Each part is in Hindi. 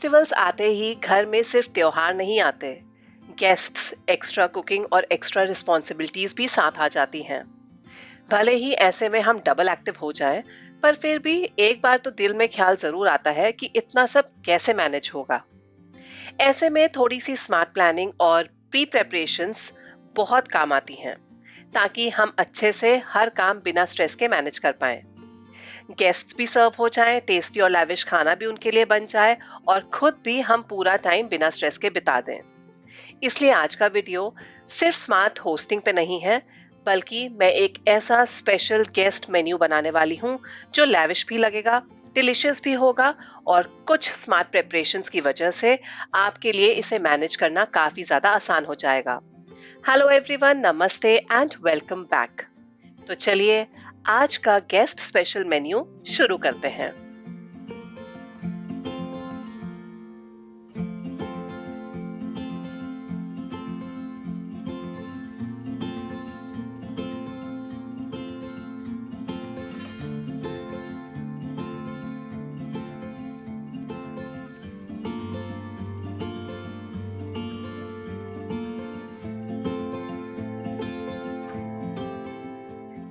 फेस्टिवल्स आते ही घर में सिर्फ त्योहार नहीं आते, गेस्ट्स, एक्स्ट्रा कुकिंग और एक्स्ट्रा रिस्पॉन्सिबिलिटीज भी साथ आ जाती हैं। भले ही ऐसे में हम डबल एक्टिव हो जाएं, पर फिर भी एक बार तो दिल में ख्याल जरूर आता है कि इतना सब कैसे मैनेज होगा। ऐसे में थोड़ी सी स्मार्ट प्लानिंग और प्री प्रेपरेशंस बहुत काम आती हैं, ताकि हम अच्छे से हर काम बिना स्ट्रेस के मैनेज कर पाएं। गेस्ट्स भी सर्व हो जाएं, टेस्टी और लैविश खाना भी उनके लिए बन जाए और खुद भी हम पूरा टाइम बिना स्ट्रेस के बिता दें। इसलिए आज का वीडियो सिर्फ स्मार्ट होस्टिंग पे नहीं है, बल्कि मैं एक ऐसा स्पेशल गेस्ट मेन्यू बनाने वाली हूँ जो लैविश भी लगेगा, डिलिशियस भी होगा और कुछ स्मार्ट प्रेपरेशंस की वजह से आपके लिए इसे मैनेज करना काफी ज्यादा आसान हो जाएगा। हेलो एवरीवन, नमस्ते एंड वेलकम बैक। तो चलिए आज का गेस्ट स्पेशल मेन्यू शुरू करते हैं।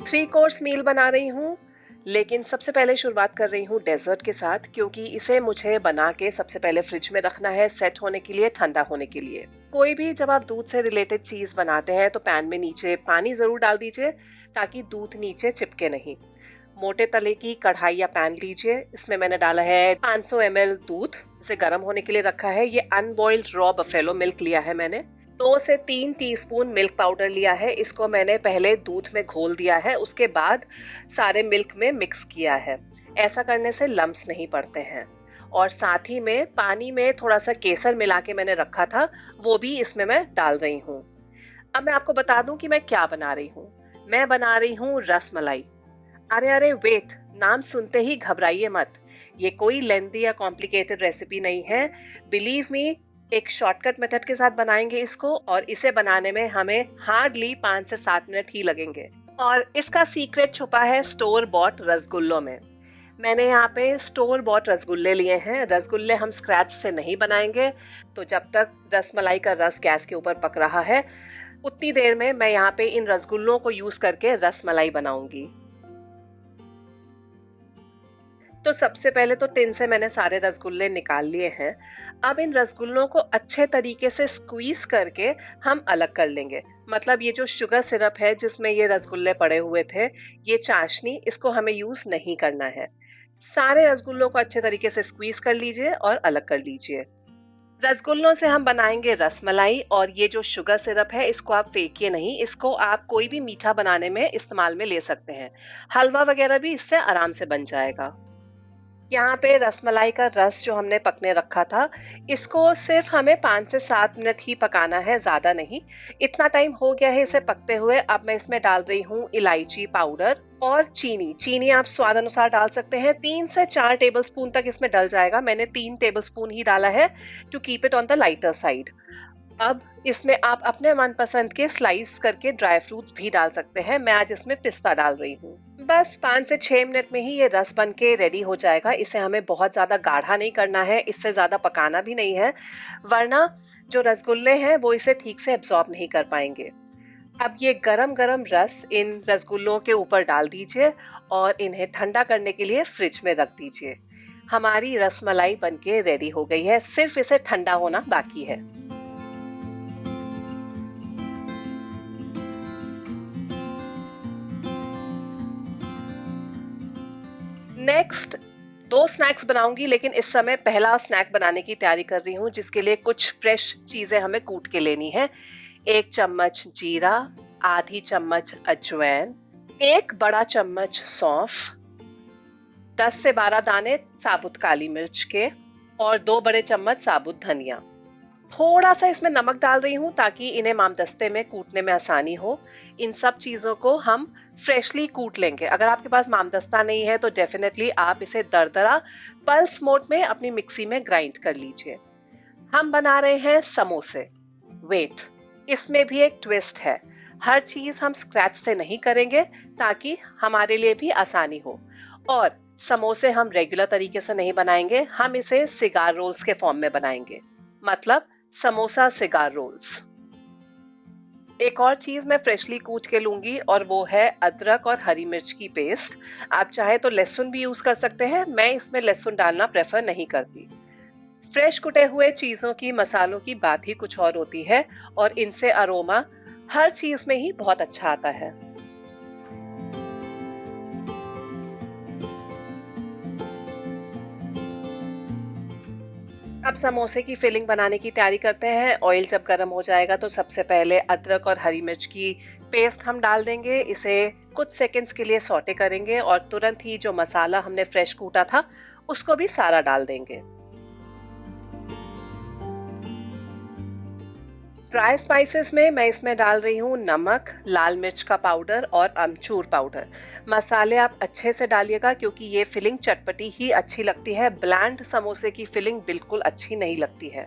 थ्री कोर्स मील बना रही हूँ, लेकिन सबसे पहले शुरुआत कर रही हूँ डेजर्ट के साथ, क्योंकि इसे मुझे बना के सबसे पहले फ्रिज में रखना है सेट होने के लिए, ठंडा होने के लिए। कोई भी जब आप दूध से रिलेटेड चीज बनाते हैं तो पैन में नीचे पानी जरूर डाल दीजिए ताकि दूध नीचे चिपके नहीं। मोटे तले की कढ़ाई या पैन लीजिए, इसमें मैंने डाला है 500 ml दूध, इसे गर्म होने के लिए रखा है। ये अनबॉइल्ड रॉ बफेलो मिल्क लिया है मैंने। 2 से 3 टीस्पून मिल्क पाउडर लिया है, इसको मैंने पहले दूध में घोल दिया है, उसके बाद सारे मिल्क में मिक्स किया है। ऐसा करने से लम्स नहीं पड़ते हैं। और साथ ही में पानी में थोड़ा सा केसर मिला के मैंने रखा था, वो भी इसमें मैं डाल रही हूँ। अब मैं आपको बता दूं कि मैं क्या बना रही हूँ। मैं बना रही हूँ रस मलाई। अरे अरे वेट, नाम सुनते ही घबराइए मत। ये कोई लेंथी या कॉम्प्लिकेटेड रेसिपी नहीं है। बिलीव मी, एक शॉर्टकट मेथड के साथ बनाएंगे इसको, और इसे बनाने में हमें हार्डली 5 से 7 मिनट ही लगेंगे। और इसका सीक्रेट छुपा है स्टोर बॉट रसगुल्लों में। मैंने यहाँ पे स्टोर बॉट रसगुल्ले लिए हैं। रसगुल्ले हम स्क्रैच से नहीं बनाएंगे, तो जब तक रसमलाई का रस गैस के ऊपर पक रहा है, उतनी देर में मैं यहाँ पे इन रसगुल्लों को यूज करके रसमलाई बनाऊंगी। तो सबसे पहले तो टिन से मैंने सारे रसगुल्ले निकाल लिए हैं। अब इन रसगुल्लों को अच्छे तरीके से स्क्वीज करके हम अलग कर लेंगे। मतलब ये जो शुगर सिरप है जिसमें ये रसगुल्ले पड़े हुए थे, ये चाशनी, इसको हमें यूज नहीं करना है। सारे रसगुल्लों को अच्छे तरीके से स्क्वीज कर लीजिए और अलग कर लीजिए। रसगुल्लों से हम बनाएंगे रसमलाई, और ये जो शुगर सिरप है इसको आप फेंकिए नहीं, इसको आप कोई भी मीठा बनाने में इस्तेमाल में ले सकते हैं। हलवा वगैरह भी इससे आराम से बन जाएगा। यहाँ पे रसमलाई का रस जो हमने पकने रखा था, इसको सिर्फ हमें 5 से 7 मिनट ही पकाना है, ज्यादा नहीं। इतना टाइम हो गया है इसे पकते हुए। अब मैं इसमें डाल रही हूँ इलायची पाउडर और चीनी। चीनी आप स्वाद अनुसार डाल सकते हैं। 3 से 4 टेबलस्पून तक इसमें डल जाएगा। मैंने 3 टेबलस्पून ही डाला है, to keep it on the lighter side. अब इसमें आप अपने मनपसंद के स्लाइस करके ड्राई फ्रूट्स भी डाल सकते हैं। मैं आज इसमें पिस्ता डाल रही हूँ। बस 5 से 6 मिनट में ही ये रस बन के रेडी हो जाएगा। इसे हमें बहुत ज्यादा गाढ़ा नहीं करना है, इससे ज्यादा पकाना भी नहीं है, वरना जो रसगुल्ले हैं वो इसे ठीक से एब्सॉर्ब नहीं कर पाएंगे। अब ये गरम गरम रस इन रसगुल्लों के ऊपर डाल दीजिए और इन्हें ठंडा करने के लिए फ्रिज में रख दीजिए। हमारी रसमलाई बनके रेडी हो गई है, सिर्फ इसे ठंडा होना बाकी है। नेक्स्ट 2 स्नैक्स बनाऊंगी, लेकिन इस समय पहला स्नैक बनाने की तैयारी कर रही हूँ, जिसके लिए कुछ फ्रेश चीजें हमें कूट के लेनी है। 1 चम्मच जीरा, आधी चम्मच अजवाइन, 1 बड़ा चम्मच सौंफ, 10 से 12 दाने साबुत काली मिर्च के, और 2 बड़े चम्मच साबुत धनिया। थोड़ा सा इसमें नमक डाल रही हूँ ताकि इन्हें मामदस्ते में कूटने में आसानी हो। इन सब चीजों को हम फ्रेशली कूट लेंगे। अगर आपके पास मामदस्ता नहीं है तो डेफिनेटली आप इसे दरदरा पल्स मोड में अपनी मिक्सी में ग्राइंड कर लीजिए। हम बना रहे हैं समोसे। वेट, इसमें भी एक ट्विस्ट है। हर चीज हम स्क्रैच से नहीं करेंगे ताकि हमारे लिए भी आसानी हो। और समोसे हम रेगुलर तरीके से नहीं बनाएंगे, हम इसे सिगार रोल्स के फॉर्म में बनाएंगे, मतलब समोसा सिगार रोल्स। एक और चीज मैं फ्रेशली कूच के लूंगी और वो है अदरक और हरी मिर्च की पेस्ट। आप चाहे तो लहसुन भी यूज कर सकते हैं, मैं इसमें लहसुन डालना प्रेफर नहीं करती। फ्रेश कुटे हुए चीजों की, मसालों की बात ही कुछ और होती है और इनसे अरोमा हर चीज में ही बहुत अच्छा आता है। अब समोसे की फिलिंग बनाने की तैयारी करते हैं। ऑयल जब गर्म हो जाएगा तो सबसे पहले अदरक और हरी मिर्च की पेस्ट हम डाल देंगे। इसे कुछ सेकंड्स के लिए सौटे करेंगे और तुरंत ही जो मसाला हमने फ्रेश कूटा था उसको भी सारा डाल देंगे। ड्राई स्पाइसेस में मैं इसमें डाल रही हूँ नमक, लाल मिर्च का पाउडर और अमचूर पाउडर। मसाले आप अच्छे से डालिएगा क्योंकि ये फिलिंग चटपटी ही अच्छी लगती है, ब्लैंड समोसे की फिलिंग बिल्कुल अच्छी नहीं लगती है।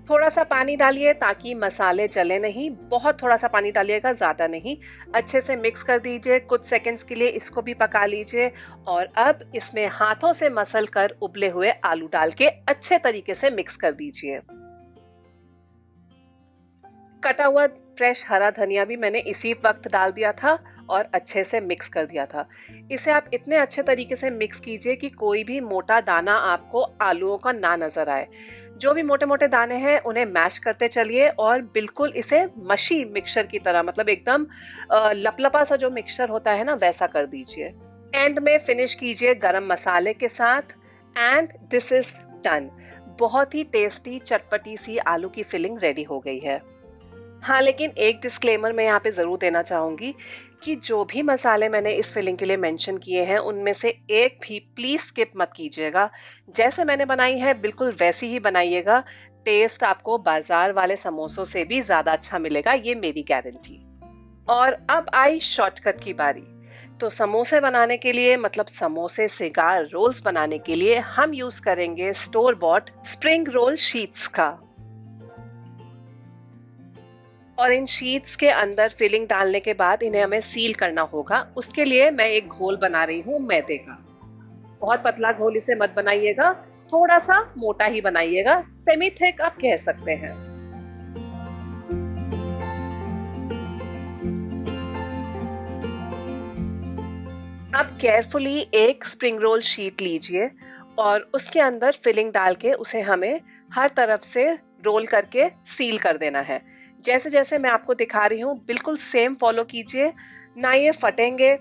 थोड़ा सा पानी डालिए ताकि मसाले जले नहीं, बहुत थोड़ा सा पानी डालिएगा, ज्यादा नहीं। अच्छे से मिक्स कर दीजिए, कुछ सेकंड्स के लिए इसको भी पका लीजिए और अब इसमें हाथों से मसल कर उबले हुए आलू डाल के अच्छे तरीके से मिक्स कर दीजिए। कटा हुआ फ्रेश हरा धनिया भी मैंने इसी वक्त डाल दिया था और अच्छे से मिक्स कर दिया था। इसे आप इतने अच्छे तरीके से मिक्स कीजिए कि कोई भी मोटा दाना आपको आलूओं का ना नजर आए। जो भी मोटे मोटे दाने हैं उन्हें मैश करते चलिए और बिल्कुल इसे मशी मिक्सचर की तरह, मतलब एकदम लपलपा सा जो मिक्सचर होता है ना, वैसा कर दीजिए। एंड में फिनिश कीजिए गरम मसाले के साथ एंड दिस इज डन। बहुत ही टेस्टी चटपटी सी आलू की फिलिंग रेडी हो गई है। हाँ, लेकिन एक डिस्क्लेमर मैं यहाँ पे जरूर देना चाहूंगी कि जो भी मसाले मैंने इस फिलिंग के लिए मेंशन किए हैं उनमें से एक भी प्लीज स्किप मत कीजिएगा। जैसे मैंने बनाई है बिल्कुल वैसी ही बनाइएगा। टेस्ट आपको बाजार वाले समोसों से भी ज्यादा अच्छा मिलेगा, ये मेरी गारंटी। और अब आई शॉर्टकट की बारी। तो समोसे बनाने के लिए, मतलब समोसे सिगार रोल्स बनाने के लिए हम यूज करेंगे store bot spring roll sheets का। और इन शीट्स के अंदर फिलिंग डालने के बाद इन्हें हमें सील करना होगा। उसके लिए मैं एक घोल बना रही हूँ मैदे का। बहुत पतला घोल इसे मत बनाइएगा, थोड़ा सा मोटा ही बनाइएगा, सेमी थिक आप कह सकते हैं। अब केयरफुली एक स्प्रिंग रोल शीट लीजिए और उसके अंदर फिलिंग डाल के उसे हमें हर तरफ से रोल करके सील कर देना है। जैसे जैसे मैं आपको दिखा रही हूँ बिल्कुल सेम फॉलो कीजिए, ना ये फटेंगे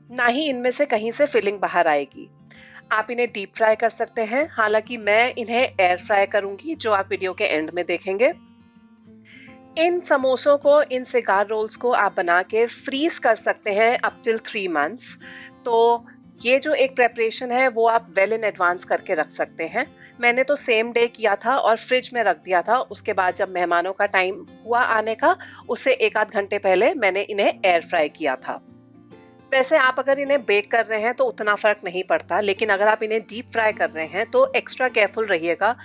ना ही इनमें से कहीं से फिलिंग बाहर आएगी। आप इन्हें डीप फ्राई कर सकते हैं, हालांकि मैं इन्हें एयर फ्राई करूंगी जो आप वीडियो के एंड में देखेंगे। इन समोसों को, इन सिगार रोल्स को आप बना के फ्रीज कर सकते हैं अप टिल 3 मंथ्स। तो ये जो एक प्रेपरेशन है वो आप वेल इन एडवांस करके रख सकते हैं। मैंने तो सेम डे किया था और फ्रिज में रख दिया था। उसके बाद जब मेहमानों का टाइम हुआ आने का, उससे 1 आध घंटे पहले मैंने इन्हें एयर फ्राई किया था। वैसे आप अगर इन्हें बेक कर रहे हैं तो उतना फर्क नहीं पड़ता, लेकिन अगर आप इन्हें डीप फ्राई कर रहे हैं तो एक्स्ट्रा केयरफुल रहिएगा।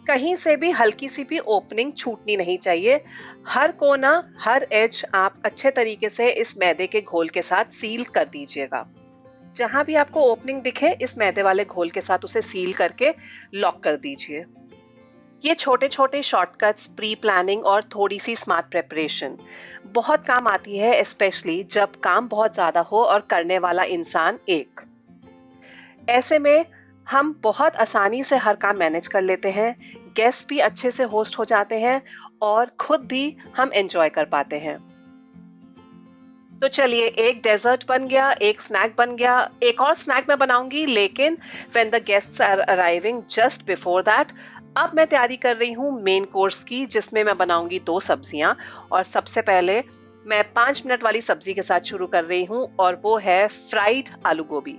कहीं से भी हल्की सी भी ओपनिंग छूटनी नहीं चाहिए। हर कोना, हर एज आप अच्छे तरीके से इस मैदे के घोल के साथ सील कर दीजिएगा। जहां भी आपको ओपनिंग दिखे इस मैदे वाले घोल के साथ उसे सील करके लॉक कर दीजिए। ये छोटे छोटे शॉर्टकट्स, प्री प्लानिंग और थोड़ी सी स्मार्ट प्रेपरेशन बहुत काम आती है, स्पेशली जब काम बहुत ज्यादा हो और करने वाला इंसान एक। ऐसे में हम बहुत आसानी से हर काम मैनेज कर लेते हैं, गेस्ट भी अच्छे से होस्ट हो जाते हैं और खुद भी हम एंजॉय कर पाते हैं। तो चलिए, एक डेजर्ट बन गया, एक स्नैक बन गया। एक और स्नैक मैं बनाऊंगी, लेकिन when the guests are arriving just before that. अब मैं तैयारी कर रही हूँ मेन कोर्स की, जिसमें मैं बनाऊंगी 2 सब्जियां। और सबसे पहले मैं 5 मिनट वाली सब्जी के साथ शुरू कर रही हूँ और वो है फ्राइड आलू गोभी।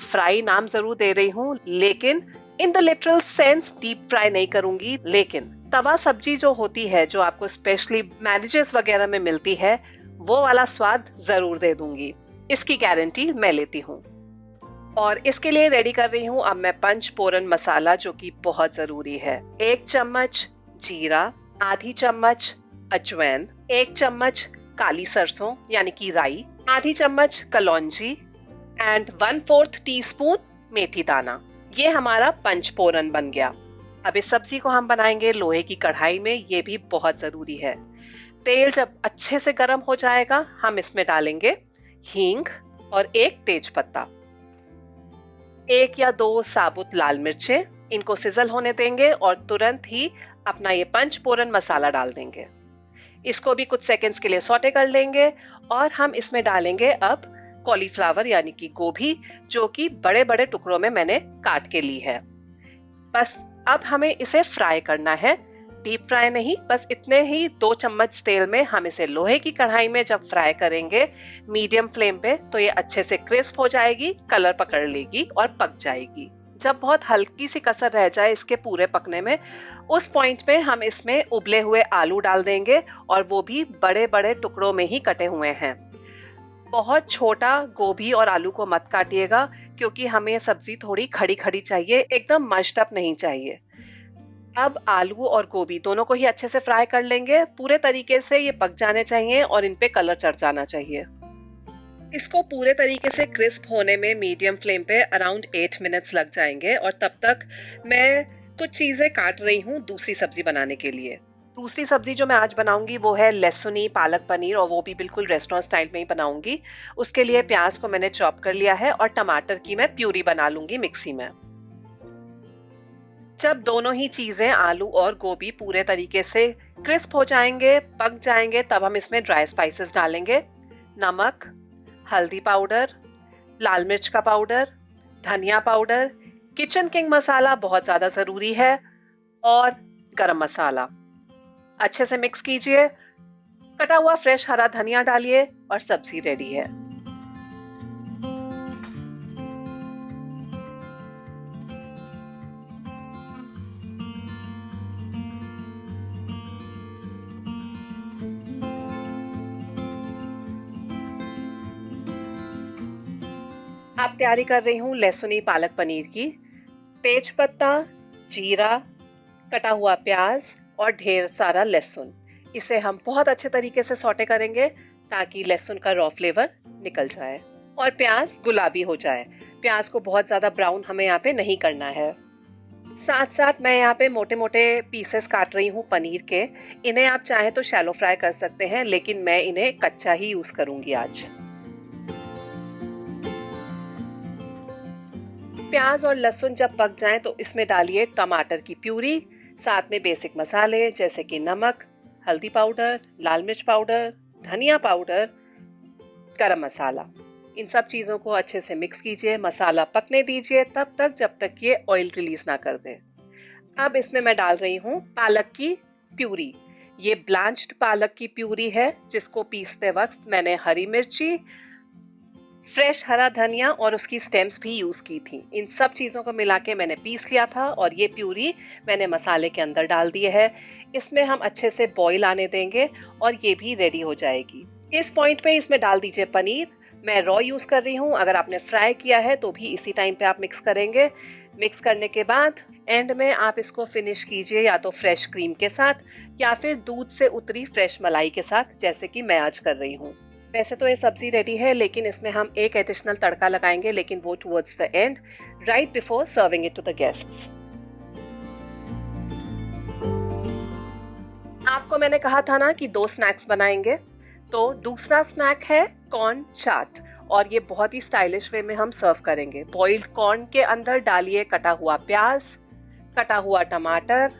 फ्राई नाम जरूर दे रही हूँ, लेकिन in the literal sense deep fry नहीं करूंगी। लेकिन तवा सब्जी जो होती है, जो आपको स्पेशली मैरिजेस वगैरह में मिलती है, वो वाला स्वाद जरूर दे दूंगी, इसकी गारंटी मैं लेती हूँ। और इसके लिए रेडी कर रही हूँ अब मैं पंचफोरन मसाला, जो कि बहुत जरूरी है। 1 चम्मच जीरा, आधी चम्मच अजवाइन, 1 चम्मच काली सरसों यानी कि राई, आधी चम्मच कलौंजी एंड 1/4 टीस्पून मेथी दाना। ये हमारा पंचफोरन बन गया। अब इस सब्जी को हम बनाएंगे लोहे की कढ़ाई में, ये भी बहुत जरूरी है। तेल जब अच्छे से गर्म हो जाएगा, हम इसमें डालेंगे हींग और एक तेज पत्ता, 1 या 2 साबुत लाल मिर्चें। इनको सिजल होने देंगे और तुरंत ही अपना ये पंचफोरन मसाला डाल देंगे। इसको भी कुछ सेकंड्स के लिए सौटे कर लेंगे और हम इसमें डालेंगे अब कॉलीफ्लावर यानी कि गोभी, जो कि बड़े बड़े टुकड़ों में मैंने काट के ली है। बस अब हमें इसे फ्राई करना है, डीप फ्राई नहीं, बस इतने ही 2 चम्मच तेल में हम इसे लोहे की कढ़ाई में जब फ्राई करेंगे मीडियम फ्लेम पे, तो ये अच्छे से क्रिस्प हो जाएगी, कलर पकड़ लेगी और पक जाएगी। जब बहुत हल्की सी कसर रह जाए इसके पूरे पकने में, उस पॉइंट पे हम इसमें उबले हुए आलू डाल देंगे और वो भी बड़े बड़े टुकड़ों में ही कटे हुए हैं। बहुत छोटा गोभी और आलू को मत काटिएगा, क्योंकि हमें सब्जी थोड़ी खड़ी खड़ी चाहिए, एकदम मश्ड अप नहीं चाहिए। अब आलू और गोभी दोनों को ही अच्छे से फ्राई कर लेंगे, पूरे तरीके से ये पक जाने चाहिए और इन पे कलर चढ़ जाना चाहिए। इसको पूरे तरीके से क्रिस्प होने में मीडियम फ्लेम पे अराउंड 8 मिनट्स लग जाएंगे और तब तक मैं कुछ चीजें काट रही हूँ दूसरी सब्जी बनाने के लिए। दूसरी सब्जी जो मैं आज बनाऊंगी वो है लहसुनी पालक पनीर, और वो भी बिल्कुल रेस्टोरेंट स्टाइल में ही बनाऊंगी। उसके लिए प्याज को मैंने चॉप कर लिया है और टमाटर की मैं प्यूरी बना लूंगी मिक्सी में। जब दोनों ही चीजें आलू और गोभी पूरे तरीके से क्रिस्प हो जाएंगे, पक जाएंगे, तब हम इसमें ड्राई स्पाइसेस डालेंगे। नमक, हल्दी पाउडर, लाल मिर्च का पाउडर, धनिया पाउडर, किचन किंग मसाला बहुत ज्यादा जरूरी है, और गरम मसाला। अच्छे से मिक्स कीजिए, कटा हुआ फ्रेश हरा धनिया डालिए और सब्जी रेडी है। अब तैयारी कर रही हूँ लहसुनी पालक पनीर की। तेज पत्ता, जीरा, कटा हुआ प्याज और ढेर सारा लहसुन। इसे हम बहुत अच्छे तरीके से सौटे करेंगे ताकि लहसुन का रॉ फ्लेवर निकल जाए और प्याज गुलाबी हो जाए। प्याज को बहुत ज्यादा ब्राउन हमें यहाँ पे नहीं करना है। साथ साथ मैं यहाँ पे मोटे मोटे पीसेस काट रही हूँ पनीर के। इन्हें आप चाहे तो शैलो फ्राई कर सकते हैं, लेकिन मैं इन्हें कच्चा ही यूज करूंगी आज। प्याज और लहसुन जब पक जाएं तो इसमें डालिए टमाटर की प्यूरी, साथ में बेसिक मसाले जैसे कि नमक, हल्दी पाउडर, लाल मिर्च पाउडर, धनिया पाउडर, गरम मसाला। इन सब चीजों को अच्छे से मिक्स कीजिए, मसाला पकने दीजिए तब तक जब तक ये ऑयल रिलीज ना कर दे। अब इसमें मैं डाल रही हूँ पालक की प्यूरी। ये ब्लांच्ड पालक की प्यूरी है, जिसको पीसते वक्त मैंने हरी मिर्ची, फ्रेश हरा धनिया और उसकी स्टेम्स भी यूज की थी। इन सब चीजों को मिला के मैंने पीस लिया था और ये प्यूरी मैंने मसाले के अंदर डाल दी है। इसमें हम अच्छे से बॉईल आने देंगे और ये भी रेडी हो जाएगी। इस पॉइंट पे इसमें डाल दीजिए पनीर। मैं रॉ यूज कर रही हूँ, अगर आपने फ्राई किया है तो भी इसी टाइम पे आप मिक्स करेंगे। मिक्स करने के बाद एंड में आप इसको फिनिश कीजिए या तो फ्रेश क्रीम के साथ या फिर दूध से उतरी फ्रेश मलाई के साथ, जैसे कि मैं आज कर रही हूँ। वैसे तो ये सब्जी रेडी है, लेकिन इसमें हम एक एडिशनल तड़का लगाएंगे, लेकिन वो towards the end, right before serving it to the guests. आपको मैंने कहा था ना कि 2 स्नैक्स बनाएंगे, तो दूसरा स्नैक है कॉर्न चाट, और ये बहुत ही स्टाइलिश वे में हम सर्व करेंगे। बॉइल्ड कॉर्न के अंदर डालिए कटा हुआ प्याज, कटा हुआ टमाटर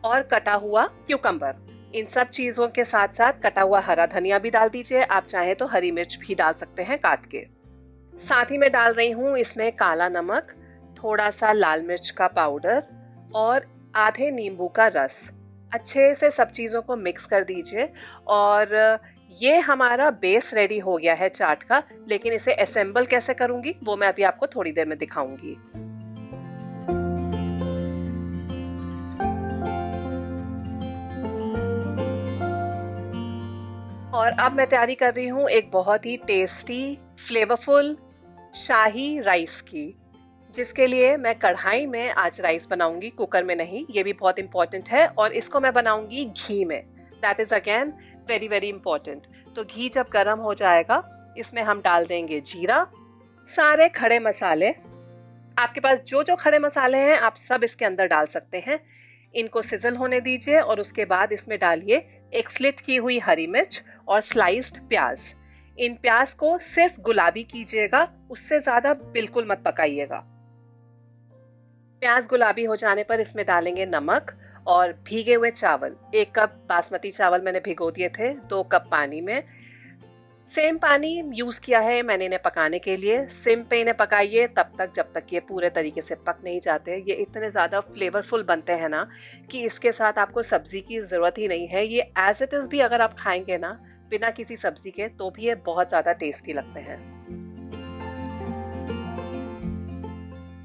और कटा हुआ क्यूकम्बर। इन सब चीजों के साथ साथ कटा हुआ हरा धनिया भी डाल दीजिए, आप चाहे तो हरी मिर्च भी डाल सकते हैं काट के। साथ ही मैं डाल रही हूँ इसमें काला नमक, थोड़ा सा लाल मिर्च का पाउडर और आधे नींबू का रस। अच्छे से सब चीजों को मिक्स कर दीजिए और ये हमारा बेस रेडी हो गया है चाट का। लेकिन इसे असेंबल कैसे करूंगी वो मैं अभी आपको थोड़ी देर में दिखाऊंगी। और अब मैं तैयारी कर रही हूँ एक बहुत ही टेस्टी फ्लेवरफुल शाही राइस की, जिसके लिए मैं कढ़ाई में आज राइस बनाऊंगी, कुकर में नहीं। ये भी बहुत इंपॉर्टेंट है और इसको मैं बनाऊंगी घी में। That is again very very important. तो घी जब गर्म हो जाएगा इसमें हम डाल देंगे जीरा, सारे खड़े मसाले, आपके पास जो जो खड़े मसाले हैं आप सब इसके अंदर डाल सकते हैं। इनको सिजल होने दीजिए और उसके बाद इसमें डालिए एक स्लिट की हुई हरी मिर्च और स्लाइस्ड प्याज। इन प्याज को सिर्फ गुलाबी कीजिएगा, उससे ज्यादा बिल्कुल मत पकाइएगा। प्याज गुलाबी हो जाने पर इसमें डालेंगे नमक और भीगे हुए चावल। 1 कप बासमती चावल मैंने भिगो दिए थे 2 कप पानी में। सेम पानी यूज किया है मैंने इन्हें पकाने के लिए। सिम पे इन्हें पकाइए तब तक जब तक ये पूरे तरीके से पक नहीं जाते। ये इतने ज्यादा फ्लेवरफुल बनते हैं ना कि इसके साथ आपको सब्जी की जरूरत ही नहीं है। ये एज इट इज भी अगर आप खाएंगे ना बिना किसी सब्जी के तो भी ये बहुत ज्यादा टेस्टी लगते हैं।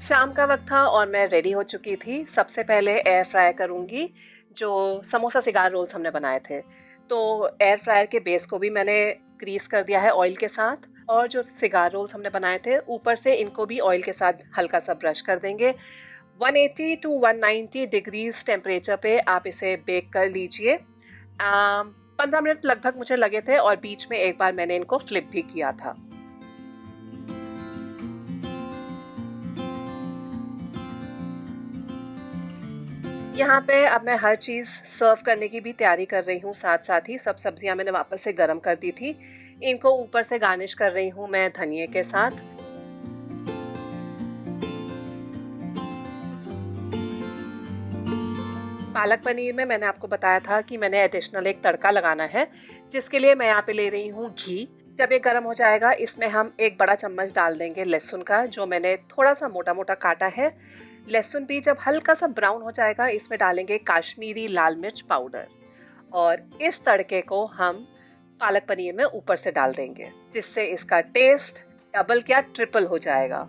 शाम का वक्त था और मैं रेडी हो चुकी थी। सबसे पहले एयर फ्राई करूंगी जो समोसा सिगार रोल्स हमने बनाए थे। तो एयर फ्रायर के बेस को भी मैंने ग्रीस कर दिया है ऑयल के साथ, और जो सिगार रोल्स हमने बनाए थे ऊपर से इनको भी ऑयल के साथ हल्का सा ब्रश कर देंगे। 180 टू 190 डिग्रीज टेम्परेचर पे आप इसे बेक कर लीजिए। 15 मिनट लगभग मुझे लगे थे और बीच में एक बार मैंने इनको फ्लिप भी किया था। यहाँ पे अब मैं हर चीज सर्व करने की भी तैयारी कर रही हूँ। साथ साथ ही सब सब्जियां मैंने वापस से गर्म कर दी थी। इनको ऊपर से गार्निश कर रही हूँ मैं धनिए के साथ। पालक पनीर में मैंने आपको बताया था कि मैंने एडिशनल एक तड़का लगाना है, जिसके लिए मैं यहाँ पे ले रही हूँ घी। जब ये गर्म हो जाएगा इसमें हम 1 बड़ा चम्मच डाल देंगे लहसुन का, जो मैंने थोड़ा सा मोटा मोटा काटा है। लहसुन भी जब हल्का सा ब्राउन हो जाएगा इसमें डालेंगे काश्मीरी लाल मिर्च पाउडर, और इस तड़के को हम पालक पनीर में ऊपर से डाल देंगे, जिससे इसका टेस्ट डबल क्या ट्रिपल हो जाएगा।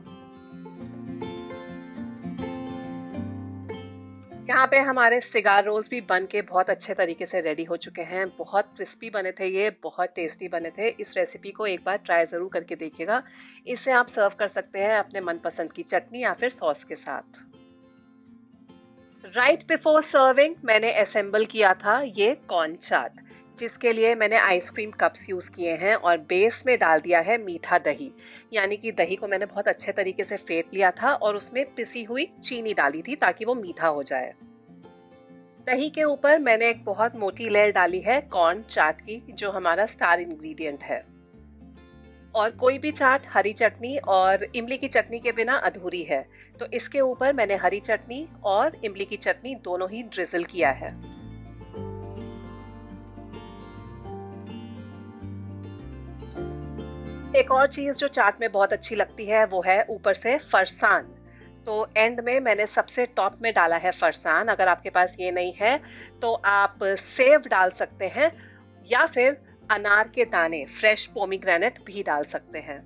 यहाँ पे हमारे सिगार रोल्स भी बन के बहुत अच्छे तरीके से रेडी हो चुके हैं। बहुत क्रिस्पी बने थे, ये बहुत टेस्टी बने थे। इस रेसिपी को एक बार ट्राई जरूर करके देखिएगा। इसे आप सर्व कर सकते हैं अपने मनपसंद की चटनी या फिर सॉस के साथ। राइट बिफोर सर्विंग मैंने असेंबल किया था ये कॉर्न चाट, जिसके लिए मैंने आइसक्रीम कप्स यूज किए हैं और बेस में डाल दिया है मीठा दही। यानी कि दही को मैंने बहुत अच्छे तरीके से फेंट लिया था और उसमें पिसी हुई चीनी डाली थी ताकि वो मीठा हो जाए। दही के ऊपर मैंने एक बहुत मोटी लेयर डाली है कॉर्न चाट की, जो हमारा स्टार इंग्रेडिएंट है। और कोई भी चाट हरी चटनी और इमली की चटनी के बिना अधूरी है, तो इसके ऊपर मैंने हरी चटनी और इमली की चटनी दोनों ही ड्रिजल किया है। एक और चीज जो चाट में बहुत अच्छी लगती है वो है ऊपर से फरसान। तो एंड में मैंने सबसे टॉप में डाला है फरसान। अगर आपके पास ये नहीं है तो आप सेव डाल सकते हैं या फिर अनार के दाने फ्रेश पोमीग्रेनेट भी डाल सकते हैं।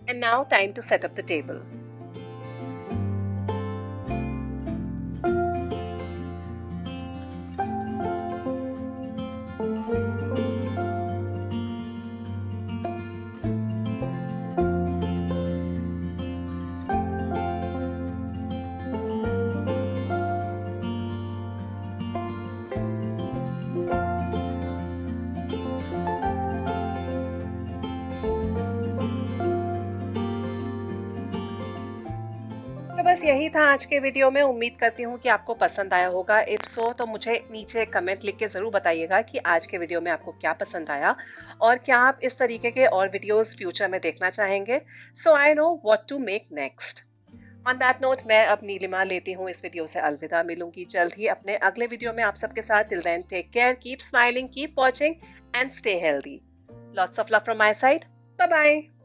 And now time to set up the table. तो बस यही था आज के वीडियो में। उम्मीद करती हूँ कि आपको पसंद आया होगा। इफ सो तो मुझे नीचे कमेंट लिख के जरूर बताइएगा कि आज के वीडियो में आपको क्या पसंद आया और क्या आप इस तरीके के और वीडियोस फ्यूचर में देखना चाहेंगे। So I know what to make next. On that note मैं अब नीलिमा लेती हूँ इस वीडियो से अलविदा। मिलूंगी जल्द ही अपने अगले वीडियो में आप सबके साथ। Till then take care, keep smiling, keep watching and stay healthy. Lots of love from my side. Bye bye.